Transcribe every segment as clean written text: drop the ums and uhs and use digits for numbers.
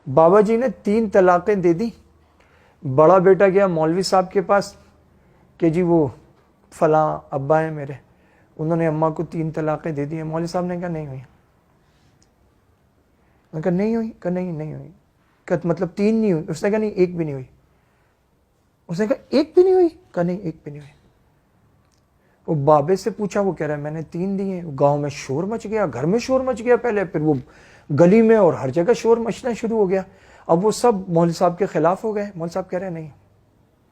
بابا جی نے 3 طلاقیں دے دی. بڑا بیٹا گیا مولوی صاحب کے پاس کہ جی وہ فلاں ابا ہیں میرے, انہوں نے اماں کو 3 طلاقیں دے دی ہیں. مولوی صاحب نے کہا نہیں ہوئی. میں کہا نہیں ہوئی, کہا نہیں ہوئی. کہ مطلب 3 نہیں ہوئی؟ اس نے کہا نہیں 1 بھی نہیں ہوئی. اس نے کہا 1 بھی نہیں ہوئی؟ کہا نہیں 1 بھی نہیں ہوئی. وہ بابے سے پوچھا, وہ کہہ رہا ہے میں نے 3 دی ہیں. گاؤں میں شور مچ گیا, گھر میں شور مچ گیا پہلے, پھر وہ گلی میں اور ہر جگہ شور مچنا شروع ہو گیا. اب وہ سب مولوی صاحب کے خلاف ہو گئے. مولوی صاحب کہہ رہے ہیں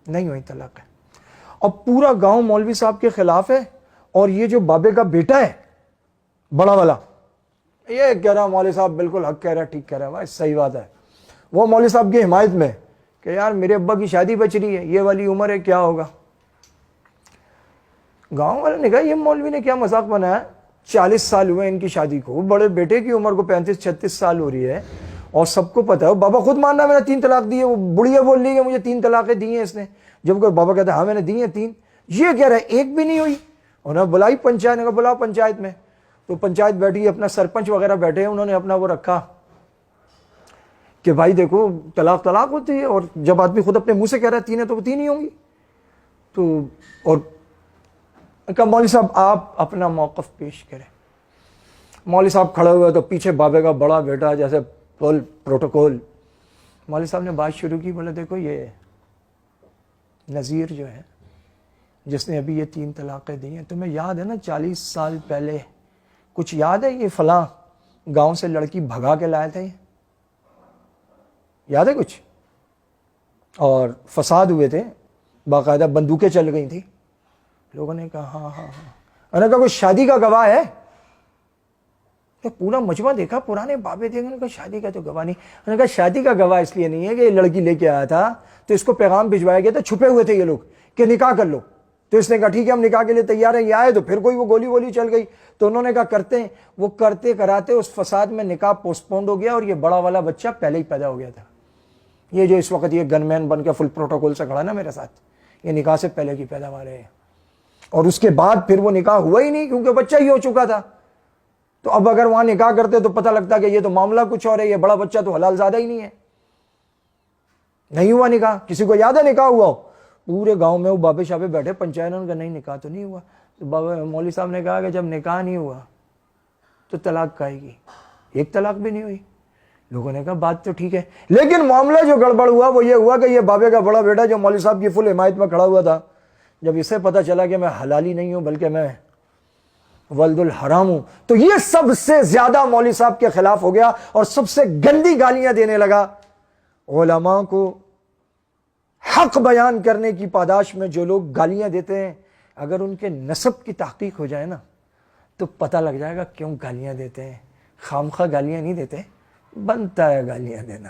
نہیں ہوئی طلاق ہے. اب پورا گاؤں مولوی صاحب کے خلاف ہے, اور یہ جو بابے کا بیٹا ہے بڑا والا, یہ کہہ رہا مولوی صاحب بالکل حق کہہ رہا ہے, ٹھیک کہہ رہا ہے, بھائی صحیح بات ہے. وہ مولوی صاحب کی حمایت میں کہ یار میرے ابا کی شادی بچ رہی ہے, یہ والی عمر ہے, کیا ہوگا. گاؤں والے نے کہا یہ مولوی نے کیا مذاق بنایا, 40 سال ہوئے ان کی شادی کو, بڑے بیٹے کی عمر کو 35-36 سال ہو رہی ہے, اور سب کو پتا ہے. بابا خود ماننا میں نے 3 طلاق دی ہے, وہ بڑھیا بول رہی ہے مجھے 3 طلاقیں دی ہیں اس نے, جب کہ بابا کہتا ہے ہاں میں نے دی ہیں 3. یہ کہہ رہا ہے 1 بھی نہیں ہوئی. انہوں نے بلائی پنچایت, نے کہا بلاؤ پنچایت میں. تو پنچایت بیٹھی, اپنا سرپنچ وغیرہ بیٹھے ہیں, انہوں نے اپنا وہ رکھا کہ بھائی دیکھو طلاق ہوتی ہے, اور جب آدمی خود اپنے منہ سے کہہ رہا ہے 3 ہے تو وہ 3 ہی ہوں گی. تو اور کہا مولوی صاحب آپ اپنا موقف پیش کریں. مولوی صاحب کھڑے ہوئے تو پیچھے بابے کا بڑا بیٹا جیسے پروٹوکول. مولوی صاحب نے بات شروع کی, بولے دیکھو یہ نذیر جو ہے جس نے ابھی یہ 3 طلاقیں دی ہیں, تمہیں یاد ہے نا 40 سال پہلے کچھ یاد ہے یہ فلاں گاؤں سے لڑکی بھگا کے لائے تھے, یاد ہے کچھ؟ اور فساد ہوئے تھے, باقاعدہ بندوقیں چل گئی تھی. لوگوں نے کہا ہاں. انہوں نے کہا کوئی شادی کا گواہ ہے؟ تو پورا مجمع دیکھا, پرانے بابے دیکھے, انہوں نے کہا شادی کا تو گواہ نہیں. انہوں نے کہا شادی کا گواہ اس لیے نہیں ہے کہ یہ لڑکی لے کے آیا تھا تو اس کو پیغام بھجوایا گیا تھا, چھپے ہوئے تھے یہ لوگ کہ نکاح کر لو, تو اس نے کہا ٹھیک ہے ہم نکاح کے لیے تیار ہیں. یہ آئے تو پھر کوئی وہ گولی چل گئی, تو انہوں نے کہا کرتے ہیں. وہ کرتے کراتے اس فساد میں نکاح پوسٹ پونڈ ہو گیا, اور یہ بڑا والا بچہ پہلے ہی پیدا ہو گیا تھا. یہ جو اس وقت یہ گن مین بن کے فل پروٹوکول سے کھڑا نا میرے ساتھ, یہ نکاح سے پہلے کی پیداوار ہے. اور اس کے بعد پھر وہ نکاح ہوا ہی نہیں کیونکہ بچہ ہی ہو چکا تھا. تو اب اگر وہاں نکاح کرتے تو پتہ لگتا کہ یہ تو معاملہ کچھ اور ہے, یہ بڑا بچہ تو حلال زادہ ہی نہیں ہے. نہیں ہوا نکاح. کسی کو یاد ہے نکاح ہوا ہو؟ پورے گاؤں میں وہ بابے شابے بیٹھے, پنچایت نے کہا نہیں نکاح تو نہیں ہوا. تو بابا مولوی صاحب نے کہا کہ جب نکاح نہیں ہوا تو طلاق کہے گی, 1 طلاق بھی نہیں ہوئی. لوگوں نے کہا بات تو ٹھیک ہے, لیکن معاملہ جو گڑبڑ ہوا وہ یہ ہوا کہ یہ بابے کا بڑا بیٹا جو مولوی صاحب کی فل حمایت میں کھڑا ہوا تھا, جب اسے پتہ چلا کہ میں حلالی نہیں ہوں بلکہ میں ولد الحرام ہوں, تو یہ سب سے زیادہ مولوی صاحب کے خلاف ہو گیا اور سب سے گندی گالیاں دینے لگا. علماء کو حق بیان کرنے کی پاداش میں جو لوگ گالیاں دیتے ہیں, اگر ان کے نسب کی تحقیق ہو جائے نا تو پتہ لگ جائے گا کیوں گالیاں دیتے ہیں. خامخواہ گالیاں نہیں دیتے, بنتا ہے گالیاں دینا.